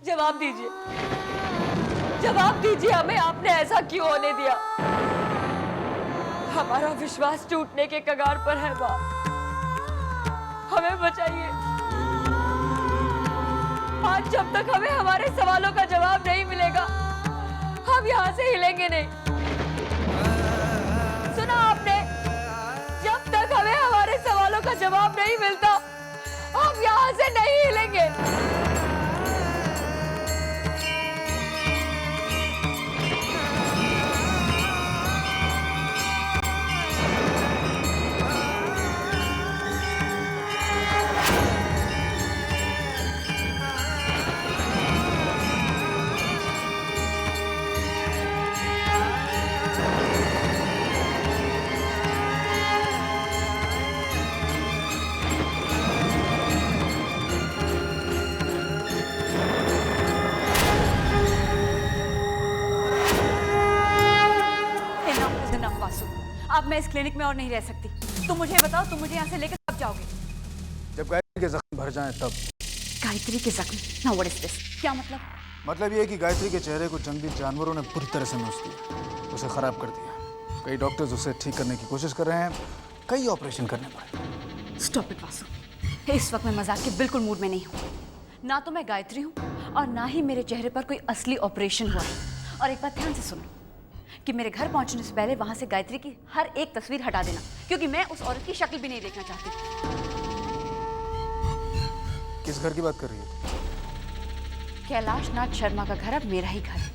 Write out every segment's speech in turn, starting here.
जवाब दीजिए, जवाब दीजिए हमें, आपने ऐसा क्यों होने दिया? हमारा विश्वास टूटने के कगार पर है माँ, हमें बचाइए। आज जब तक हमें हमारे सवालों का जवाब नहीं मिलेगा, हम यहाँ से हिलेंगे नहीं। सुना आपने? जब तक हमें हमारे सवालों का जवाब नहीं मिलता, हम यहाँ से नहीं हिलेंगे। अब मैं इस क्लिनिक में और नहीं रह सकती। तुम मुझे बताओ, तुम मुझे यहाँ से लेकर कब जाओगे? जब गायत्री के जख्म भर जाएं तब। गायत्री के जख्म? Now what is this? क्या मतलब? मतलब ये है कि गायत्री के चेहरे को जंगली जानवरों ने बुरी तरह से नोच दिया, उसे खराब कर दिया। कई डॉक्टर्स उसे ठीक करने की कोशिश कर रहे हैं, कई ऑपरेशन करने पड़े। स्टॉप इट वासु, इस वक्त मैं मजाक के बिल्कुल मूड में नहीं हूँ। ना तो मैं गायत्री हूँ और ना ही मेरे चेहरे पर कोई असली ऑपरेशन हुआ है। और एक बात ध्यान से सुनो कि मेरे घर पहुंचने से पहले वहां से गायत्री की हर एक तस्वीर हटा देना, क्योंकि मैं उस औरत की शक्ल भी नहीं देखना चाहती। किस घर की बात कर रही है? कैलाश नाथ शर्मा का घर अब मेरा ही घर है।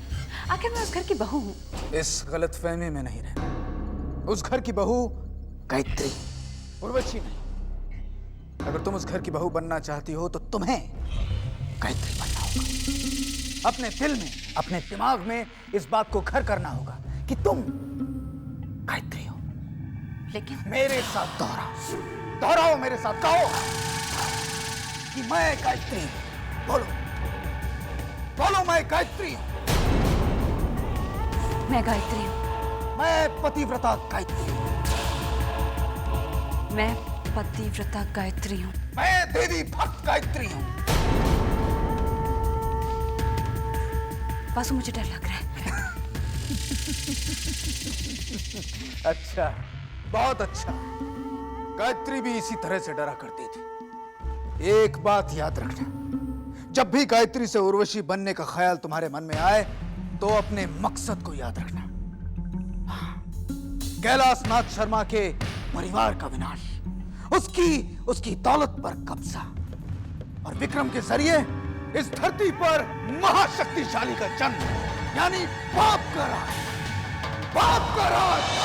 आखिर मैं उस घर की बहू हूँ। इस गलतफहमी में नहीं रहना। उस घर की बहू गायत्री, उर्वशी नहीं। अगर तुम उस घर की बहू बनना चाहती हो तो तुम्हें गायत्री बनना होगा। अपने दिल में, अपने दिमाग में इस बात को घर करना होगा कि तुम गायत्री हो। लेकिन मेरे साथ दोहराओ, दोहराओ मेरे साथ, कहो कि मैं गायत्री हूं। बोलो, बोलो, मैं गायत्री हूं। मैं गायत्री हूँ। मैं पतिव्रता गायत्री हूं। मैं पतिव्रता गायत्री हूँ। मैं देवी भक्त गायत्री हूं। वासु, मुझे डर लग रहा है। अच्छा, बहुत अच्छा। गायत्री भी इसी तरह से डरा करती थी। एक बात याद रखना, जब भी गायत्री से उर्वशी बनने का ख्याल तुम्हारे मन में आए तो अपने मकसद को याद रखना। कैलाश नाथ शर्मा के परिवार का विनाश, उसकी दौलत पर कब्जा और विक्रम के जरिए इस धरती पर महाशक्तिशाली का जन्म, यानी पाप का राज, पाप का राज।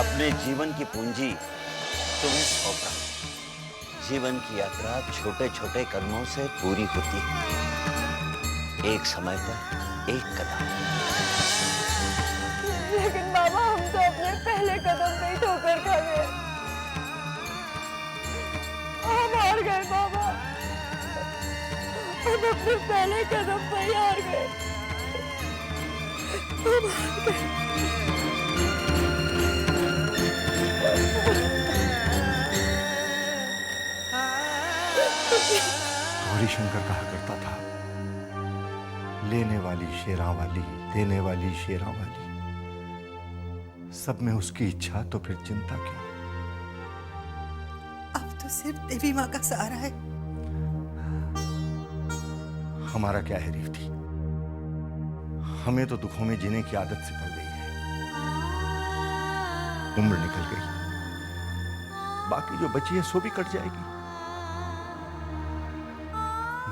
अपने जीवन की पूंजी तुम्हें सौंपा। जीवन की यात्रा छोटे छोटे कदमों से पूरी होती है, एक समय पर एक कदम। लेकिन बाबा, हम तो अपने पहले कदम पे ही ठोकर खा गए। हम हार गए बाबा, हम अपने पहले कदम पे ही हार गए। हम हार गए। गौरीशंकर कहा करता था, लेने वाली शेरा वाली, देने वाली शेरा वाली। सब में उसकी इच्छा तो फिर चिंता क्यों? अब तो सिर्फ देवी माँ का सहारा है। हमारा क्या है रेवती, हमें तो दुखों में जीने की आदत से पड़ गई है। उम्र निकल गई, बाकी जो बची है सो भी कट जाएगी।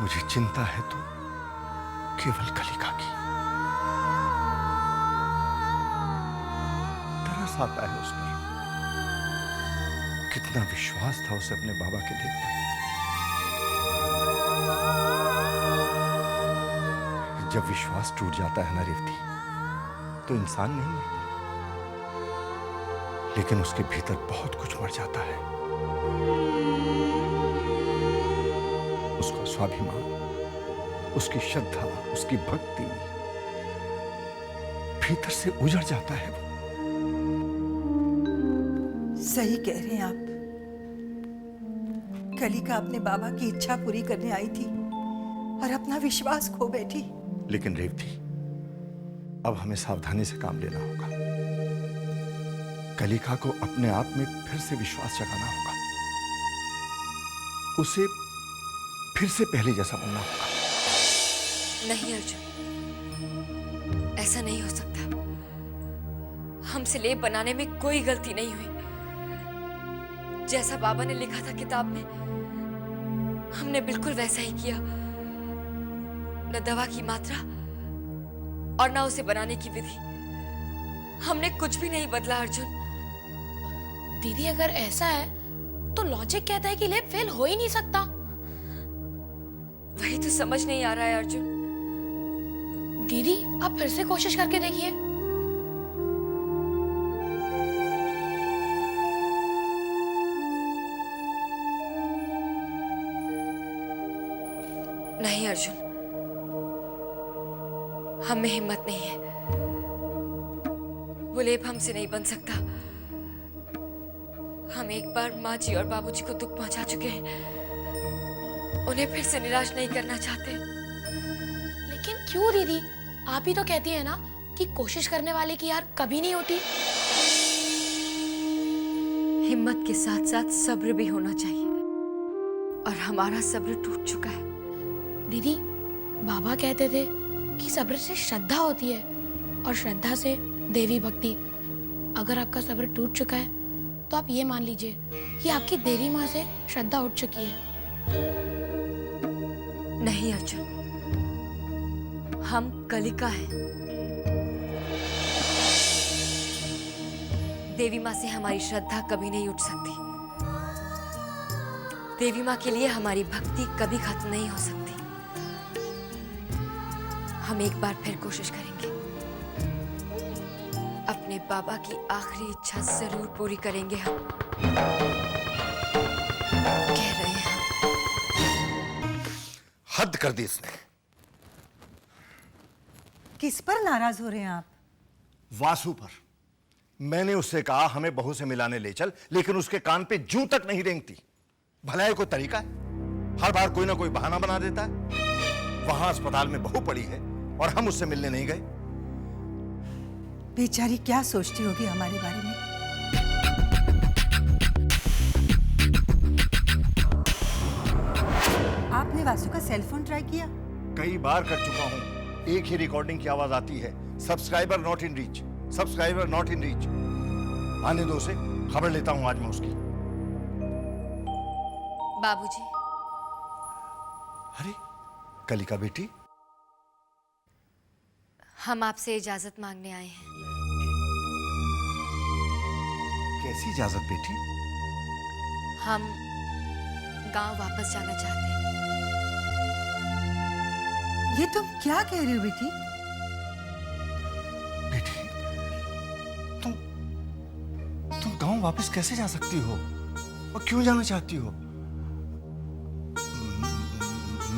मुझे चिंता है तो केवल कलिका की। तरस आता है उस पर। कितना विश्वास था उसे अपने बाबा के लेप पर। जब विश्वास टूट जाता है ना रेवती, तो इंसान नहीं मरता, लेकिन उसके भीतर बहुत कुछ मर जाता है। उसका स्वाभिमान, उसकी श्रद्धा, उसकी भक्ति, भीतर से उजड़ जाता है वो। सही कह रहे हैं आप। कलिका अपने बाबा की इच्छा पूरी करने आई थी और अपना विश्वास खो बैठी। लेकिन रेवती, अब हमें सावधानी से काम लेना होगा। कलिका को अपने आप में फिर से विश्वास जगाना होगा। उसे फिर से पहले जैसा बनना होगा। नहीं अर्जुन, ऐसा नहीं हो सकता। हमसे लेप बनाने में कोई गलती नहीं हुई। जैसा बाबा ने लिखा था किताब में, हमने बिल्कुल वैसा ही किया। न दवा की मात्रा और न उसे बनाने की विधि। हमने कुछ भी नहीं बदला अर्जुन। दीदी, अगर ऐसा है तो लॉजिक कहता है कि लेप फेल हो ही नहीं सकता। वही तो समझ नहीं आ रहा है अर्जुन। दीदी, आप फिर से कोशिश करके देखिए। नहीं अर्जुन, हम में हिम्मत नहीं है। वो लेप हमसे नहीं बन सकता। हम एक बार माँ जी और बाबूजी को दुख पहुंचा चुके हैं। उन्हें फिर से निराश नहीं करना चाहते। लेकिन क्यों दीदी? आप ही तो कहती है ना कि कोशिश करने वाले की हार कभी नहीं होती। हिम्मत के साथ साथ सब्र भी होना चाहिए, और हमारा सब्र टूट चुका है। दीदी, बाबा कहते थे कि सब्र से श्रद्धा होती है और श्रद्धा से देवी भक्ति। अगर आपका सब्र टूट चुका है तो आप ये मान लीजिए कि आपकी देवी माँ से श्रद्धा उठ चुकी है। नहीं अर्जुन, हम कलिका हैं। देवी माँ से हमारी श्रद्धा कभी नहीं उठ सकती। देवी माँ के लिए हमारी भक्ति कभी खत्म नहीं हो सकती। हम एक बार फिर कोशिश करेंगे। अपने बाबा की आखिरी इच्छा जरूर पूरी करेंगे हम। कह रहे हैं हम। हद कर दी इसने। किस पर नाराज हो रहे हैं आप? वासु पर। मैंने उससे कहा हमें बहू से मिलाने ले चल, लेकिन उसके कान पे जूं तक नहीं रेंगती। भला ये कोई तरीका है? हर बार कोई ना कोई बहाना बना देता है। वहां अस्पताल में बहू पड़ी है और हम उससे मिलने नहीं गए। बेचारी क्या सोचती होगी हमारे बारे में? आपने वासु का सेल फोन ट्राई किया? कई बार कर चुका हूं। एक ही रिकॉर्डिंग की आवाज आती है, subscriber not in reach, subscriber not in reach. आने दो उसे, खबर लेता हूं आज मैं उसकी। बाबूजी, अरे कलिका बेटी, हम आपसे इजाजत मांगने आए हैं। कैसी इजाजत बेटी? हम गांव वापस जाना चाहते हैं। ये तुम क्या कह रही हो बेटी? बेटी, तुम गांव वापस कैसे जा सकती हो और क्यों जाना चाहती हो?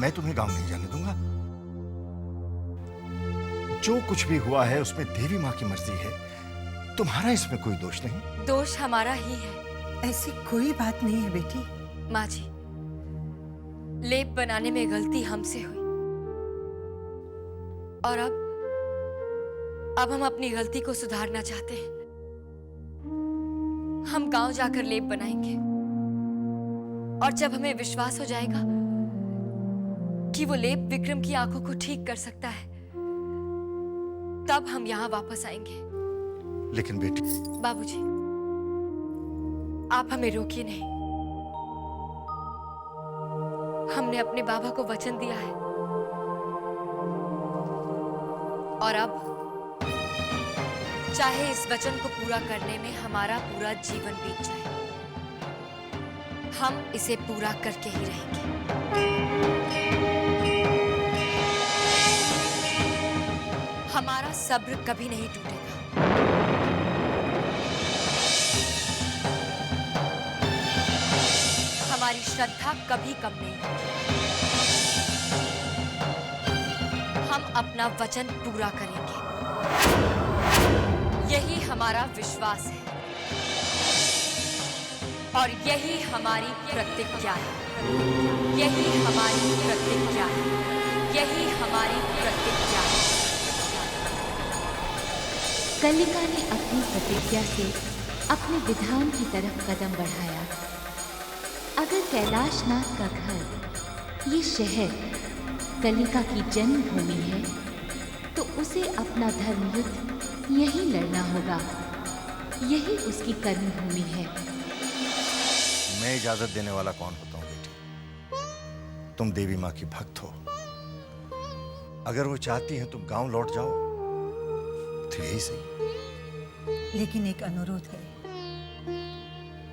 मैं तुम्हें गांव नहीं जाने दूंगा। जो कुछ भी हुआ है उसमें देवी माँ की मर्जी है। तुम्हारा इसमें कोई दोष नहीं। दोष हमारा ही है। ऐसी कोई बात नहीं है बेटी। माँ जी, लेप बनाने में गलती हमसे हुई, और अब हम अपनी गलती को सुधारना चाहते हैं। हम गांव जाकर लेप बनाएंगे, और जब हमें विश्वास हो जाएगा कि वो लेप विक्रम की आंखों को ठीक कर सकता है, तब हम यहां वापस आएंगे। लेकिन बेटी, बाबूजी, आप हमें रोकिए नहीं। हमने अपने बाबा को वचन दिया है और अब चाहे इस वचन को पूरा करने में हमारा पूरा जीवन बीत जाए, हम इसे पूरा करके ही रहेंगे। हमारा सब्र कभी नहीं टूटेगा। हमारी श्रद्धा कभी कम नहीं होगी। हम अपना वचन पूरा करेंगे, यही हमारा विश्वास है और यही हमारी प्रतिज्ञा है। यही हमारी प्रतिज्ञा है। यही हमारी प्रतिज्ञा है। कलिका ने अपनी प्रतिज्ञा से अपने विधान की तरफ कदम बढ़ाया। अगर कैलाशनाथ का घर, ये शहर कलिका की जन्मभूमि है, तो उसे अपना धर्म युद्ध यहीं लड़ना होगा। यही उसकी कर्मभूमि है। मैं इजाजत देने वाला कौन होता हूँ बेटी? तुम देवी माँ की भक्त हो। अगर वो चाहती हैं तुम गांव लौट जाओ तो यही सही। लेकिन एक अनुरोध है,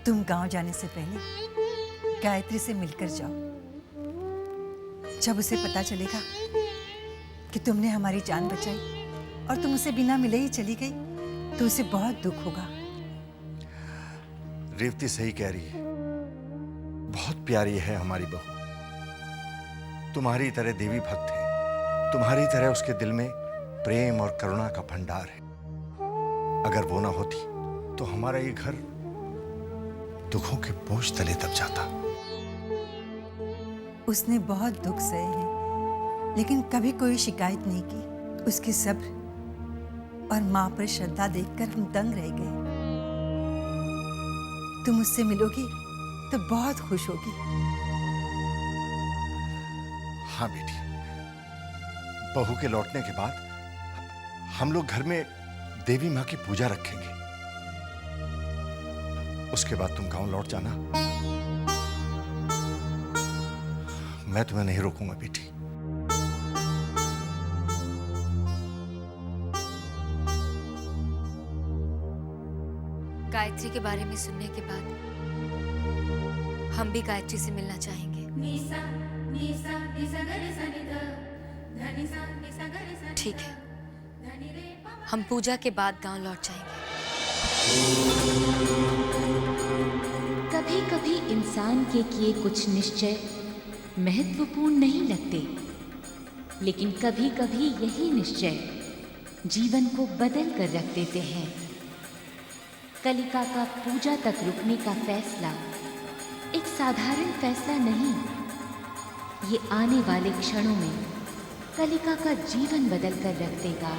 तुम गांव जाने से पहले गायत्री से मिलकर जाओ। जब उसे पता चलेगा कि तुमने हमारी जान बचाई और तुम उसे बिना मिले ही चली गई, तो उसे बहुत दुख होगा। रेवती सही कह रही है। बहुत प्यारी है हमारी बहू। तुम्हारी तरह देवी भक्त है। तुम्हारी तरह उसके दिल में प्रेम और करुणा का भंडार है। अगर वो ना होती तो हमारा ये घर दुखों के बोझ तले दब जाता। उसने बहुत दुख सहे हैं, लेकिन कभी कोई शिकायत नहीं की। उसके सब्र और माँ पर श्रद्धा देखकर हम दंग रह गए। तुम उससे मिलोगी तो बहुत खुश होगी। हाँ बेटी, बहू के लौटने के बाद हम लोग घर में देवी माँ की पूजा रखेंगे। उसके बाद तुम गांव लौट जाना। मैं तुम्हें नहीं रोकूंगा बेटी। गायत्री के बारे में सुनने के बाद हम भी गायत्री से मिलना चाहेंगे। ठीक है, हम पूजा के बाद गांव लौट जाएंगे। कभी कभी इंसान के किए कुछ निश्चय महत्वपूर्ण नहीं लगते, लेकिन कभी कभी यही निश्चय जीवन को बदल कर रख देते हैं। कलिका का पूजा तक रुकने का फैसला एक साधारण फैसला नहीं, ये आने वाले क्षणों में कलिका का जीवन बदल कर रख देगा।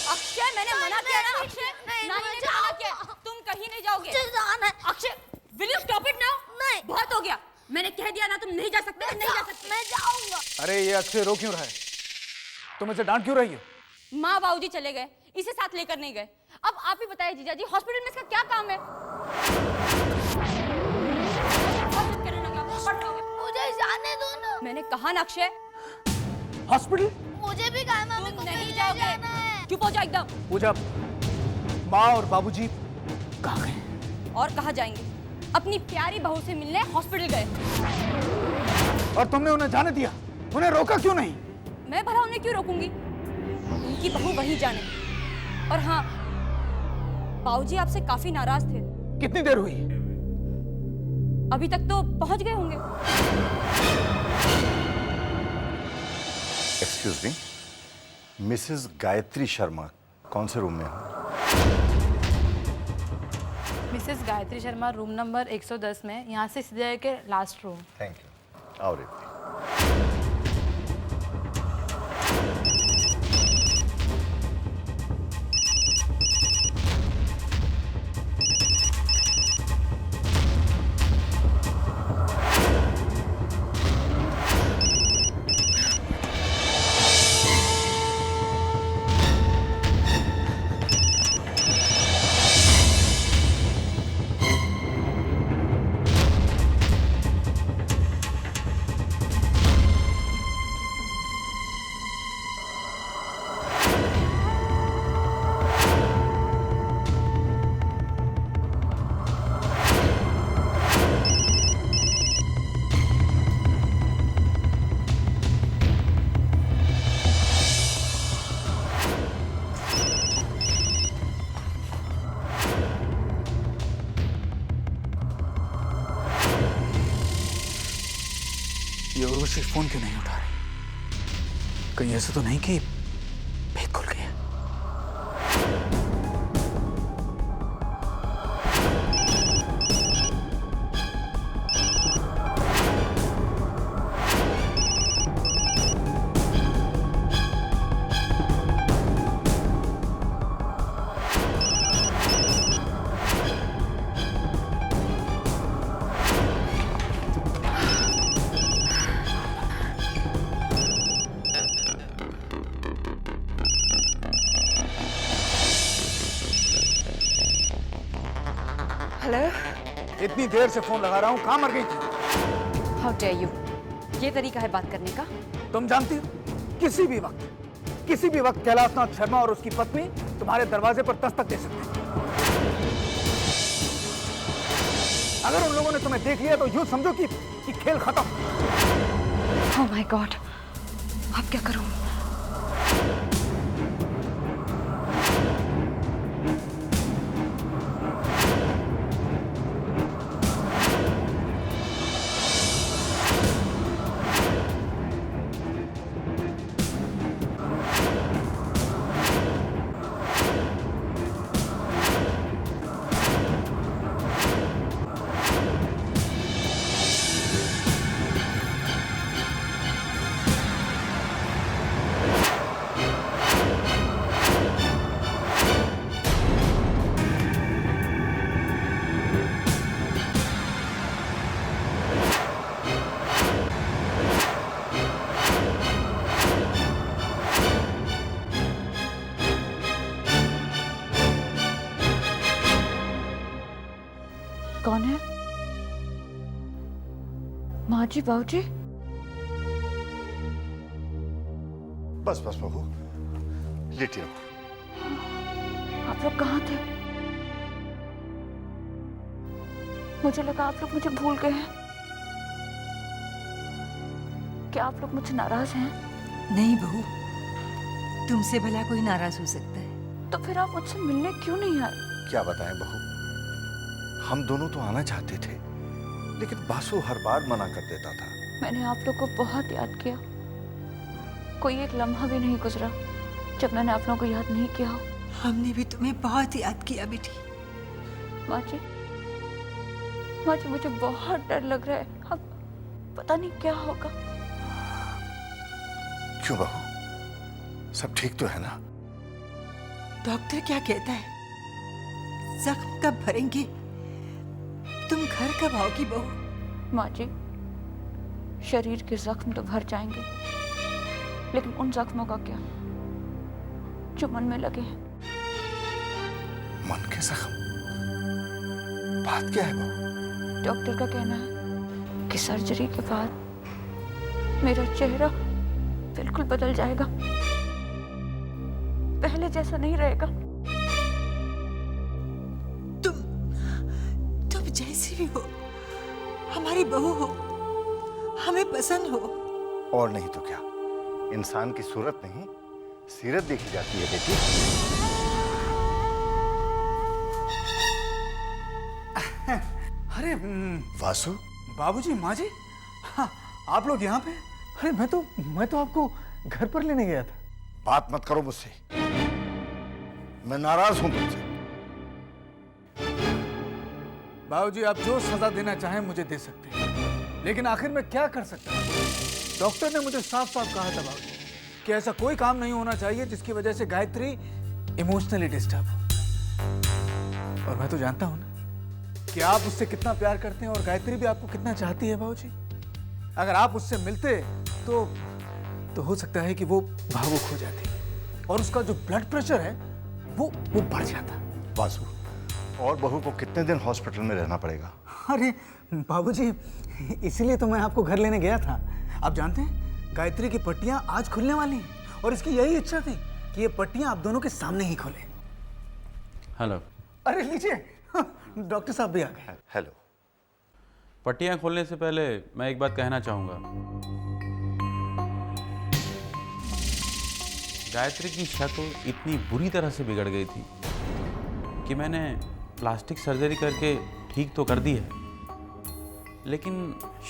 अक्षय, मैंने मना किया ना। अक्षय, नहीं, मैंने मना किया। तुम कहीं नहीं जाओगे। Akshay, will you stop it now? नहीं, बहुत हो गया। मैंने कह दिया ना, तुम नहीं जा सकते। नहीं जा सकते। मैं जाऊंगा। अरे ये अक्षय रो क्यों रहा है? तुम इसे डांट क्यों रही हो? माँ बाबूजी चले गए, इसे साथ लेकर नहीं गए। अब आप ही बताइए जीजा जी, हॉस्पिटल में इसका क्या काम है? मुझे जाने दो ना। मैंने कहा ना अक्षय। हॉस्पिटल? मुझे भी काम है। तुम नहीं जाओगे। चुप हो जाओ एकदम। पूजा, माँ और बाबूजी कहाँ गए? और कहाँ जाएंगे? अपनी प्यारी बहू से मिलने हॉस्पिटल गए। और तुमने उन्हें जाने दिया? उन्हें रोका क्यों नहीं? मैं भला उन्हें क्यों रोकूंगी? उनकी बहू वहीं जाने। और हाँ, बाबूजी आपसे काफी नाराज थे। कितनी देर हुई? अभी तक तो पहुंच गए होंगे। Excuse me, Mrs Gayatri Sharma कौन से रूम में हो? Mrs Gayatri Sharma room number 110 में। यहाँ से सीधे के लास्ट रूम। Thank you. आओ रेवती। उर्वशी फोन क्यों नहीं उठा रही? कहीं ऐसा तो नहीं कि भेद खुल गया? हेलो। इतनी देर से फोन लगा रहा हूँ, कहाँ मर गई थी? हाउ डेयर यू, ये तरीका है बात करने का? तुम जानती हो, किसी भी वक्त कैलाशनाथ शर्मा और उसकी पत्नी तुम्हारे दरवाजे पर दस्तक दे सकते हैं। अगर उन लोगों ने तुम्हें देख लिया तो यूं समझो कि खेल खत्म। ओह माय गॉड, अब क्या करूं? कौन है? माँ जी, बाबू जी? बस बस बहू, लेटी रहो। आप लोग कहाँ थे? मुझे लगा आप लोग मुझे भूल गए हैं। क्या आप लोग मुझसे नाराज हैं? नहीं बहू, तुमसे भला कोई नाराज हो सकता है? तो फिर आप मुझसे मिलने क्यों नहीं आए? क्या बताएं बहू, हम दोनों तो आना चाहते थे, लेकिन बासु हर बार मना कर देता था। मैंने आप लोग को बहुत याद किया। कोई एक लम्हा भी नहीं गुजरा जब मैंने आप लोगों को याद नहीं किया हो। हमने भी तुम्हें बहुत याद किया बेटी। माँ जी, मुझे बहुत डर लग रहा है। अब पता नहीं क्या होगा। क्यों बहू, सब ठीक तो है ना? डॉक्टर क्या कहता है? जख्म कब भरेंगे? तुम घर कब आओगी बहू? माँ जी, शरीर के जख्म तो भर जाएंगे, लेकिन उन जख्मों का क्या जो मन में लगे हैं? मन के जख्म? बात क्या है बहू? डॉक्टर का कहना है कि सर्जरी के बाद मेरा चेहरा बिल्कुल बदल जाएगा, पहले जैसा नहीं रहेगा। तुम जैसी भी हो, हमारी बहू हो, हमें पसंद हो। और नहीं तो क्या, इंसान की सूरत नहीं सीरत देखी जाती है बेटी। अरे वासु, बाबूजी, माँ जी, हाँ, आप लोग यहाँ पे? अरे मैं तो आपको घर पर लेने गया था। बात मत करो मुझसे, मैं नाराज हूं तुमसे। बाबूजी, आप जो सजा देना चाहें मुझे दे सकते हैं, लेकिन आखिर मैं क्या कर सकता हूँ? डॉक्टर ने मुझे साफ साफ कहा था बाबूजी कि ऐसा कोई काम नहीं होना चाहिए जिसकी वजह से गायत्री इमोशनली डिस्टर्ब हो। और मैं तो जानता हूँ ना कि आप उससे कितना प्यार करते हैं और गायत्री भी आपको कितना चाहती है बाबूजी। अगर आप उससे मिलते तो हो सकता है कि वो भावुक हो जाती और उसका जो ब्लड प्रेशर है वो बढ़ जाता। वासु, और बहू को कितने दिन हॉस्पिटल में रहना पड़ेगा? अरे बाबूजी, इसीलिए तो मैं आपको घर लेने गया था। आप जानते हैं, गायत्री की पट्टियां आज खुलने वाली हैं और इसकी यही इच्छा थी कि ये पट्टियां आप दोनों के सामने ही खोले। हेलो। अरे लीजिए, डॉक्टर साहब भी आ गए। हेलो। पट्टियां खोलने से पहले मैं एक बात कहना चाहूँगा। गायत्री की शक्ल इतनी बुरी तरह से बिगड़ गई थी कि मैंने प्लास्टिक सर्जरी करके ठीक तो कर दी है, लेकिन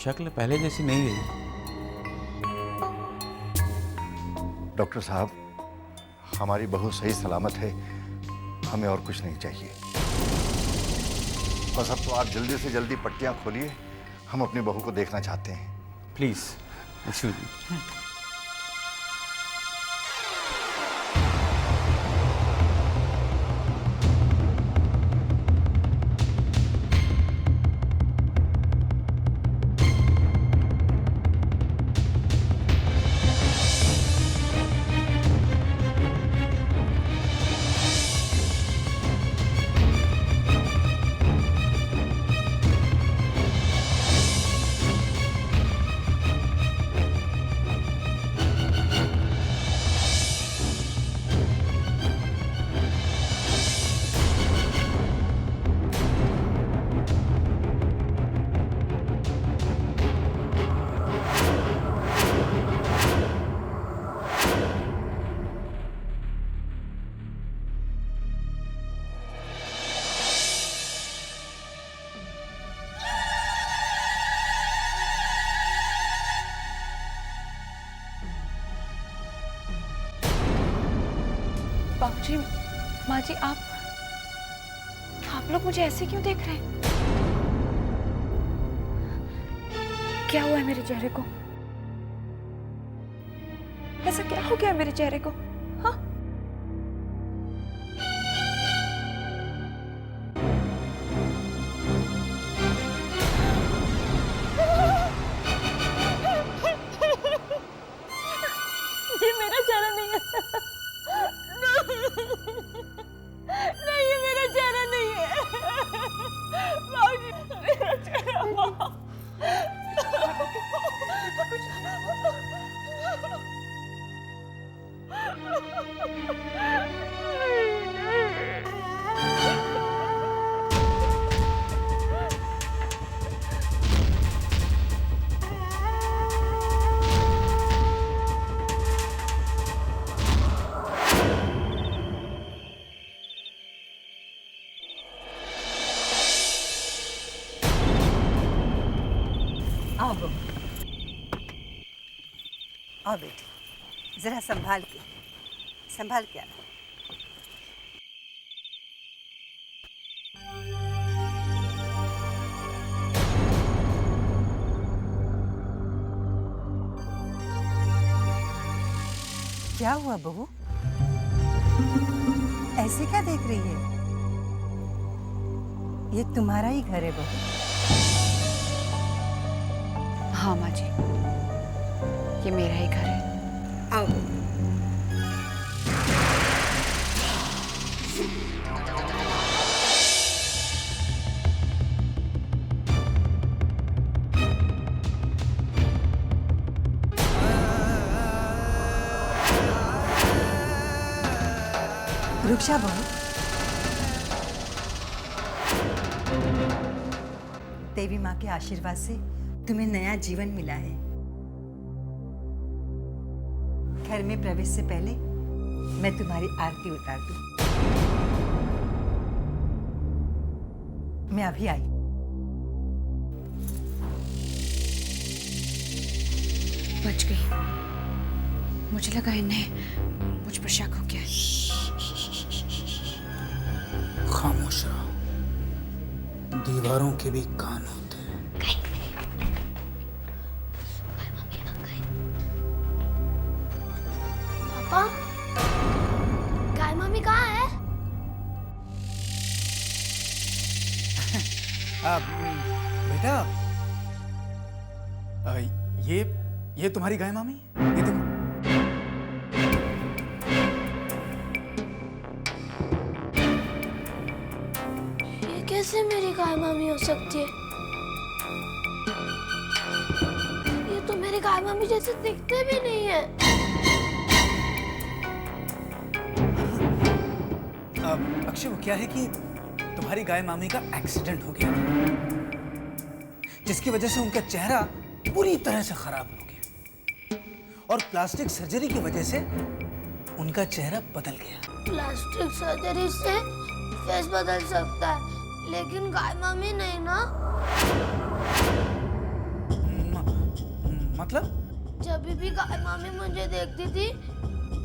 शक्ल पहले जैसी नहीं रही। डॉक्टर साहब, हमारी बहू सही सलामत है, हमें और कुछ नहीं चाहिए। बस अब तो आप जल्दी से जल्दी पट्टियां खोलिए, हम अपनी बहू को देखना चाहते हैं। Please excuse me. बाबूजी, माँ जी, आप लोग मुझे ऐसे क्यों देख रहे हैं? क्या हुआ है मेरे चेहरे को? ऐसा क्या हो गया मेरे चेहरे को? हाँ? ये मेरा चेहरा नहीं है। नहीं, ये मेरा चेहरा नहीं है। बाबूजी, मेरा चेहरा माँ। आओ बहू, आओ बेटी, जरा संभाल के आना। क्या हुआ बहू, ऐसे क्या देख रही है? ये तुम्हारा ही घर है बहू। हाँ माँ जी, ये मेरा ही घर है। आओ रुक जा बहू, देवी माँ के आशीर्वाद से तुम्हें नया जीवन मिला है। घर में प्रवेश से पहले मैं तुम्हारी आरती उतार दूं। मैं अभी आई। बच गई। मुझे लगा इन्हें मुझ पर शक हो गया। खामोश रहो, दीवारों के भी कान होते हैं। पापा, गाय मम्मी कहाँ है? बेटा, ये तुम्हारी गाय मामी? ये देखो। ये कैसे मेरी गाय मम्मी हो सकती है? ये तो मेरी गाय मम्मी जैसे दिखते भी नहीं है। अक्षय, वो क्या है कि तुम्हारी गाय मामी का एक्सीडेंट हो गया, जिसकी वजह से उनका चेहरा पूरी तरह से खराब हो गया, और प्लास्टिक सर्जरी की वजह से उनका चेहरा बदल गया। प्लास्टिक सर्जरी से फेस बदल सकता है, लेकिन गाय मम्मी नहीं ना। मतलब? जब भी गाय मम्मी मुझे देखती थी,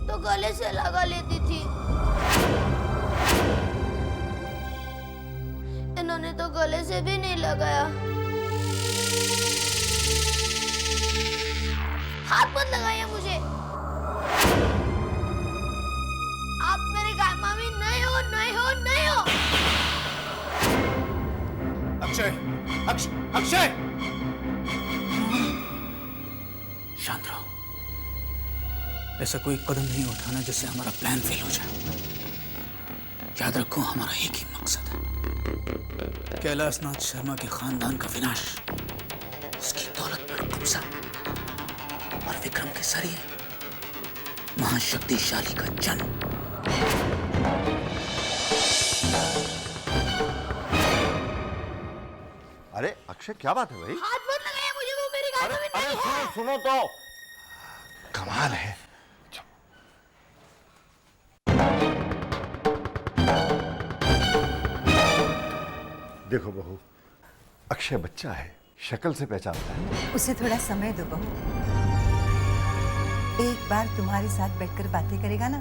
तो गले से लगा लेती थी। इन्होंने तो गले से भी नहीं लगाया। हाथ मत लगाइए मुझे। आप मेरे गाय मामी नहीं हो, नहीं हो, नहीं हो। अक्षय, अक्षय! शांत रहो। ऐसा कोई कदम नहीं उठाना जिससे हमारा प्लान फेल हो जाए। याद रखो, हमारा एक ही मकसद है, कैलाशनाथ शर्मा के खानदान का विनाश, उसकी दौलत पर कब्जा और विक्रम के शरीर महाशक्तिशाली का जन्म। अरे अक्षय, क्या बात है भाई? हाथ मत लगाइए मुझे, वो मेरी गाय मामी नहीं है। सुनो तो, कमाल है। देखो बहू, अक्षय बच्चा है, शक्ल से पहचानता है। उसे थोड़ा समय दो बहू। एक बार तुम्हारे साथ बैठकर बातें करेगा ना,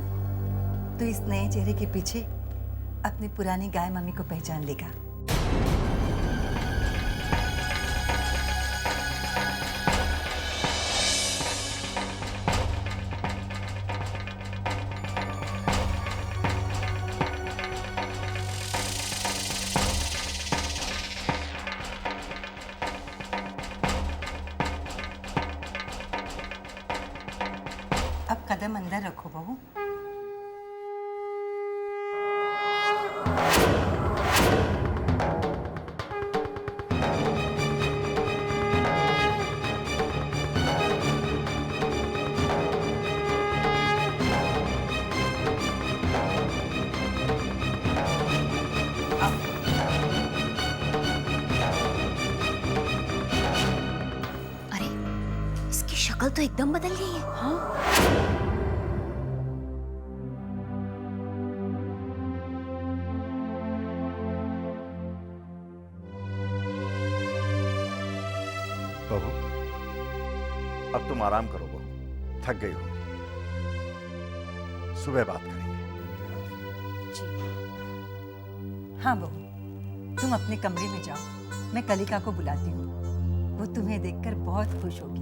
तो इस नए चेहरे के पीछे अपनी पुरानी गाय मम्मी को पहचान लेगा। अब कदम अंदर रखो बहू। अरे, इसकी शक्ल तो एकदम बदल गई है। हाँ, बहू, अब तुम आराम करो बहू, थक गई हो। सुबह बात करेंगे। हाँ बहू, तुम अपने कमरे में जाओ, मैं कलिका को बुलाती हूँ। वो तुम्हें देखकर बहुत खुश होगी।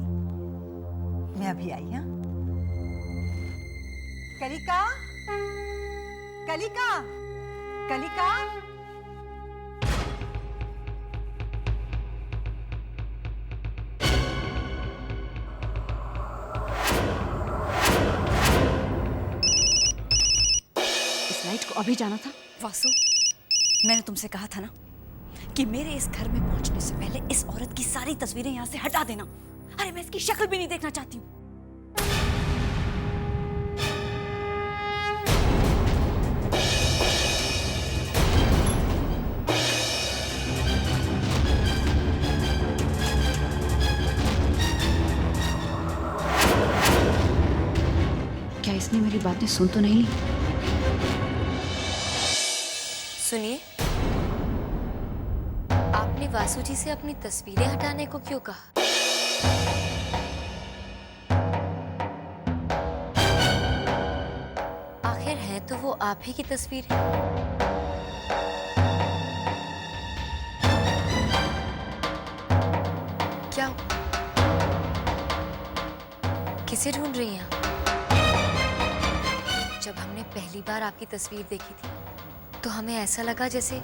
मैं अभी आई। हाँ, कलिका, कलिका, कलिका। इस लाइट को अभी जाना था। वासु, मैंने तुमसे कहा था ना कि मेरे इस घर में पहुंचने से पहले इस औरत की सारी तस्वीरें यहां से हटा देना। अरे, मैं इसकी शक्ल भी नहीं देखना चाहती हूँ। क्या इसने मेरी बातें सुन तो नहीं ली? सुनिए, आपने वासु जी से अपनी तस्वीरें हटाने को क्यों कहा? आखिर है तो वो आप ही की तस्वीर है। क्या हुआ? किसे ढूंढ रही हैं आप? जब हमने पहली बार आपकी तस्वीर देखी थी तो हमें ऐसा लगा जैसे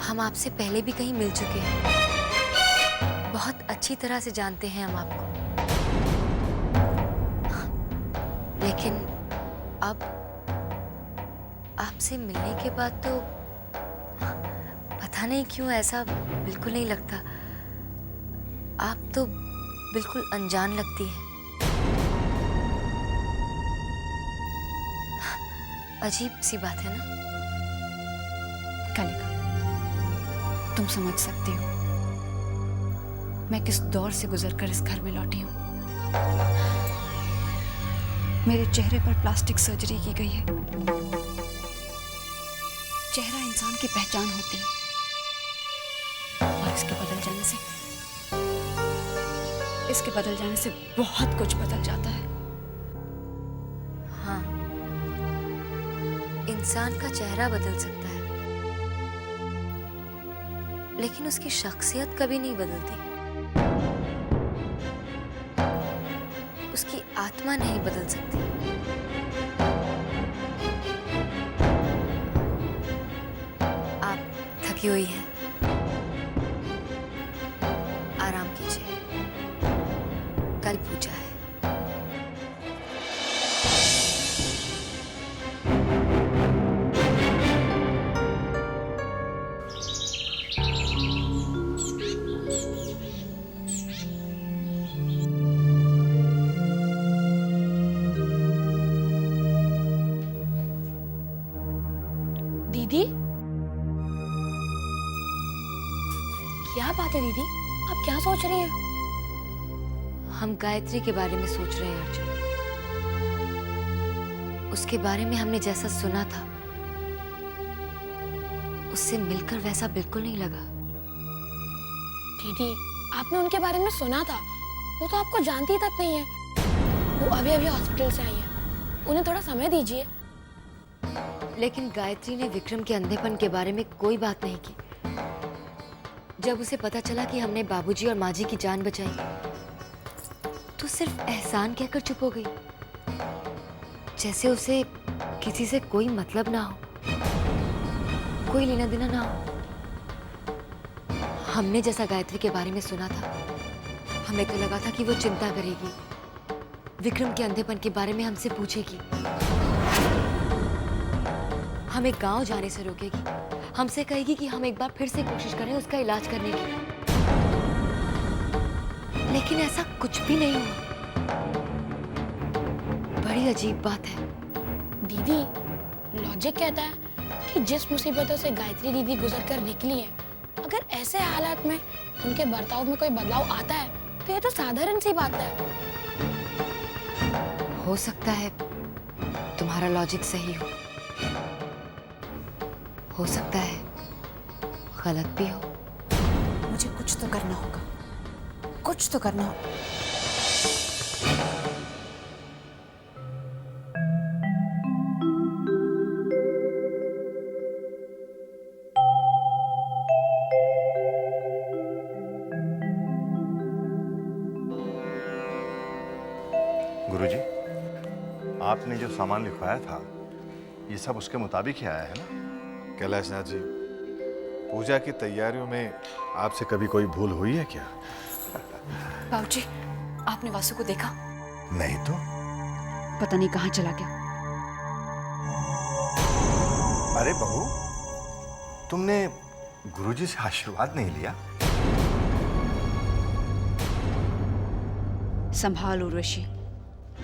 हम आपसे पहले भी कहीं मिल चुके हैं। बहुत अच्छी तरह से जानते हैं हम आपको। लेकिन अब आपसे मिलने के बाद तो पता नहीं क्यों ऐसा बिल्कुल नहीं लगता। आप तो बिल्कुल अनजान लगती है। अजीब सी बात है ना? कलिका, तुम समझ सकती हो मैं किस दौर से गुजरकर इस घर में लौटी हूँ। मेरे चेहरे पर प्लास्टिक सर्जरी की गई है। चेहरा इंसान की पहचान होती है और इसके बदल जाने से बहुत कुछ बदल जाता है। हाँ, इंसान का चेहरा बदल सकता है, लेकिन उसकी शख्सियत कभी नहीं बदलती। उसकी आत्मा नहीं बदल सकती। आप थकी हुई हैं, आराम कीजिए, कल पूजा है। दीदी, क्या बात है दीदी, आप क्या सोच रही हैं? हम गायत्री के बारे में सोच रहे हैं अर्जुन। उसके बारे में हमने जैसा सुना था, उससे मिलकर वैसा बिल्कुल नहीं लगा। दीदी, आपने उनके बारे में सुना था, वो तो आपको जानती तक नहीं है। वो अभी अभी हॉस्पिटल से आई है, उन्हें थोड़ा समय दीजिए। लेकिन गायत्री ने विक्रम के अंधेपन के बारे में कोई बात नहीं की। जब उसे पता चला कि हमने बाबूजी और माँ जी की जान बचाई, तो सिर्फ एहसान कहकर चुप हो गई, जैसे उसे किसी से कोई मतलब ना हो, कोई लेना देना ना हो। हमने जैसा गायत्री के बारे में सुना था, हमें तो लगा था कि वो चिंता करेगी, विक्रम के अंधेपन के बारे में हमसे पूछेगी, हमें गांव जाने से रोकेगी, हमसे कहेगी कि हम एक बार फिर से कोशिश करें उसका इलाज करने की। लेकिन ऐसा कुछ भी नहीं हुआ। बड़ी अजीब बात है। दीदी, लॉजिक कहता है कि जिस मुसीबतों से गायत्री दीदी गुजर कर निकली है, अगर ऐसे हालात में उनके बर्ताव में कोई बदलाव आता है, तो ये तो साधारण सी बात है। हो सकता है तुम्हारा लॉजिक सही हो सकता है गलत भी हो। मुझे कुछ तो करना होगा, कुछ तो करना होगा। गुरुजी, आपने जो सामान लिखवाया था, ये सब उसके मुताबिक ही आया है ना? कैलाशनाथ जी, पूजा की तैयारियों में आपसे कभी कोई भूल हुई है क्या? बाबूजी, आपने वासु को देखा? नहीं तो। पता नहीं कहाँ चला गया। अरे बहू, तुमने गुरुजी से आशीर्वाद नहीं लिया? संभाल उर्वशी,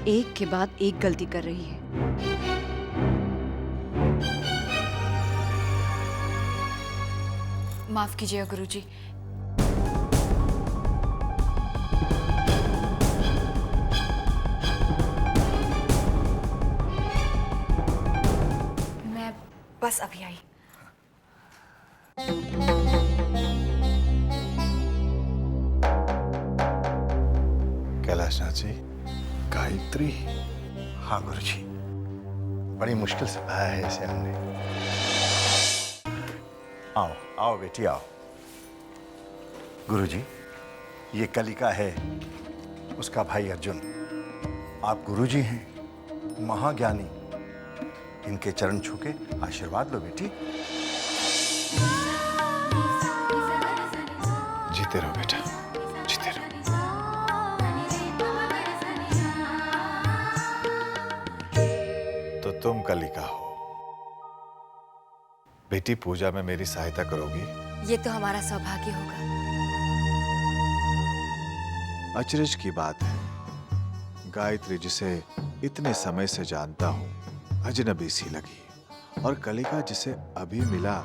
एक के बाद एक गलती कर रही है। माफ कीजिएगा गुरुजी। मैं बस अभी आई। कैलाशनाथ जी, गायत्री। हाँ गुरुजी, बड़ी मुश्किल से पाया है इसे हमने। आओ आओ बेटी आओ। गुरुजी, ये कलिका है, उसका भाई अर्जुन। आप गुरुजी हैं, महाज्ञानी, इनके चरण छू के आशीर्वाद लो बेटी। जीते रहो बेटा, जीते रहो। तो तुम कलिका हो बेटी, पूजा में मेरी सहायता करोगी? ये तो हमारा सौभाग्य होगा। अचरज की बात है, गायत्री जिसे इतने समय से जानता हूं, अजनबी सी लगी, और कलिका जिसे अभी मिला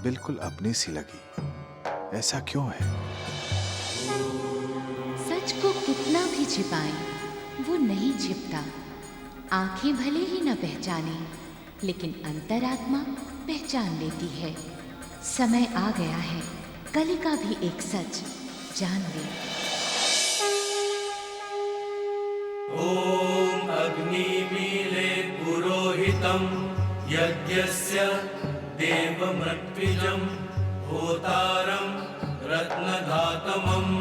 बिल्कुल अपनी सी लगी। ऐसा क्यों है? सच को कितना भी छिपाएं, वो नहीं छिपता। आंखें भले ही न पहचाने, लेकिन अंतरात्मा पहचान लेती है। समय आ गया है, कलिका भी एक सच जान ले। ॐ अग्निमीले पुरोहितं यज्ञस्य देवमृत्विजं होतारं रत्नधातमम्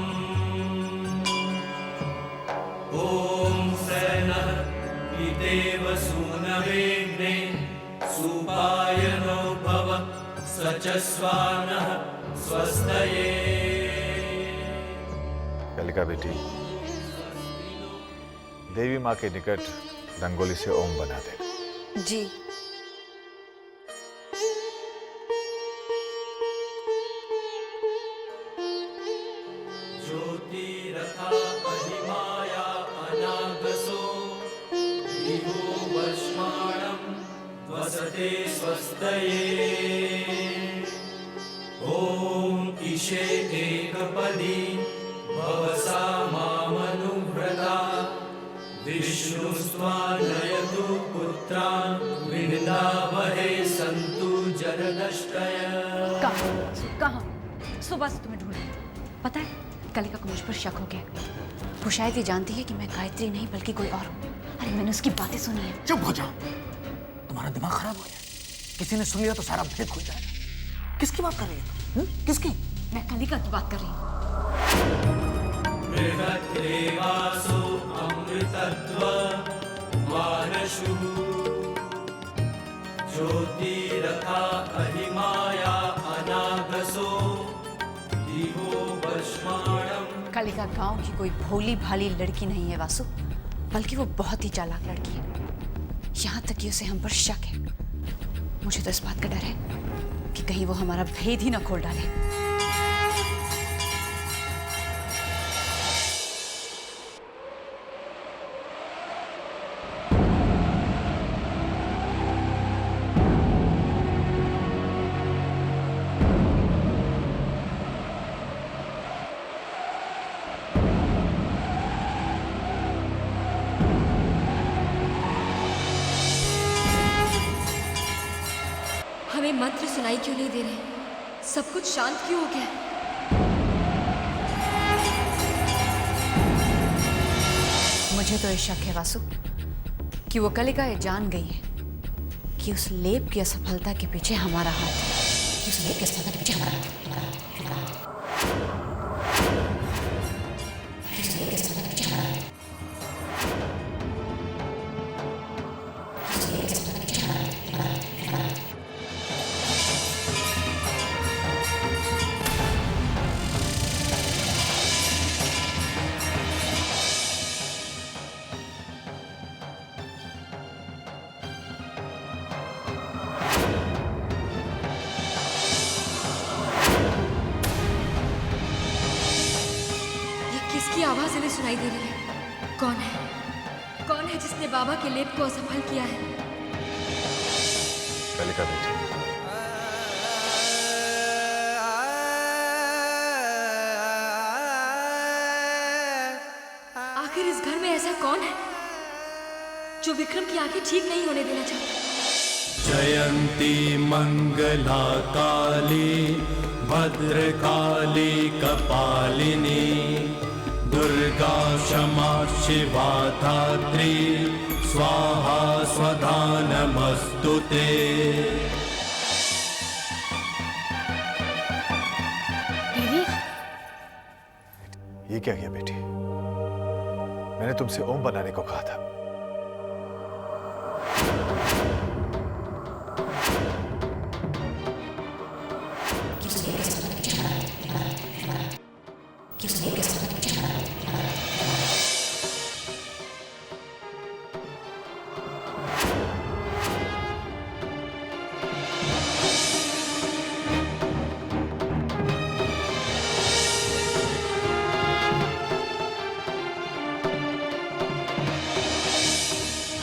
ॐ सेनः पितेव सूनवेग्ने सुपायनो भव स च स्वानः स्वस्तये। कलिका बेटी, देवी माँ के निकट रंगोली से ओम बना दे। जी। ज्योतिरथा महिमाया अनागसो दिवो वर्ष्माणं वसते स्वस्तये। ॐ इषे एकपदी भवसा मामनुव्रता विष्णुस्त्वा नयतु पुत्रान् विन्दावहे सन्तु जनदष्टय। कहाँ सुबह से तुम्हें ढूंढ रही हूँ। पता है कलिका को मुझ पर शक हो गया। वो शायद ये जानती है कि मैं गायत्री नहीं बल्कि कोई और हूँ। अरे मैंने उसकी बातें सुनी है। चुप हो जाओ, तुम्हारा दिमाग खराब हो गया। किसी ने सुन लिया तो सारा भेद खुल जाएगा। किसकी बात कर रही है? किसकी? मैं कलिका की बात कर रही हूँ। बृहद्देवासो अमृतत्व मानशु ज्योतिरथा अहिमाया अनागसो दिवो वर्ष्माणं। कलिका गांव की कोई भोली भाली लड़की नहीं है वासु, बल्कि वो बहुत ही चालाक लड़की है। यहाँ तक कि उसे हम पर शक है। मुझे तो इस बात का डर है कि कहीं वो हमारा भेद ही ना खोल डाले। हमें मंत्र सुनाई क्यों नहीं दे रहे? सब कुछ शांत क्यों हो गया? मुझे तो ये शक है वासु कि वो कलिका ये जान गई है कि उस लेप की असफलता के पीछे हमारा हाथ है। उस लेप की असफलता के पीछे हमारा हाथ है। किसकी आवाज हमें सुनाई दे रही है? कौन है? कौन है जिसने बाबा के लेप को असफल किया है? कलिका बेटी, आखिर इस घर में ऐसा कौन है जो विक्रम की आंखें ठीक नहीं होने देना चाहता? जयंती मंगला काली भद्रकाली कपालिनी दुर्गा क्षमा शिवा धात्री स्वाहा स्वधा नमस्तुते। ये क्या किया बेटी? मैंने तुमसे ओम बनाने को कहा था।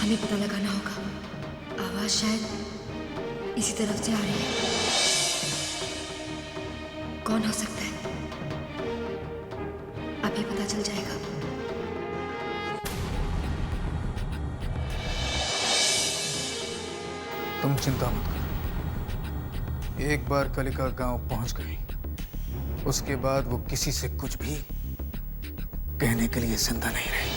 हमें पता लगाना होगा। आवाज शायद इसी तरफ से आ रही है। कौन हो सकता है? अभी पता चल जाएगा। तुम चिंता मत करो। एक बार कलिका गांव पहुंच गई, उसके बाद वो किसी से कुछ भी कहने के लिए जिंदा नहीं रही।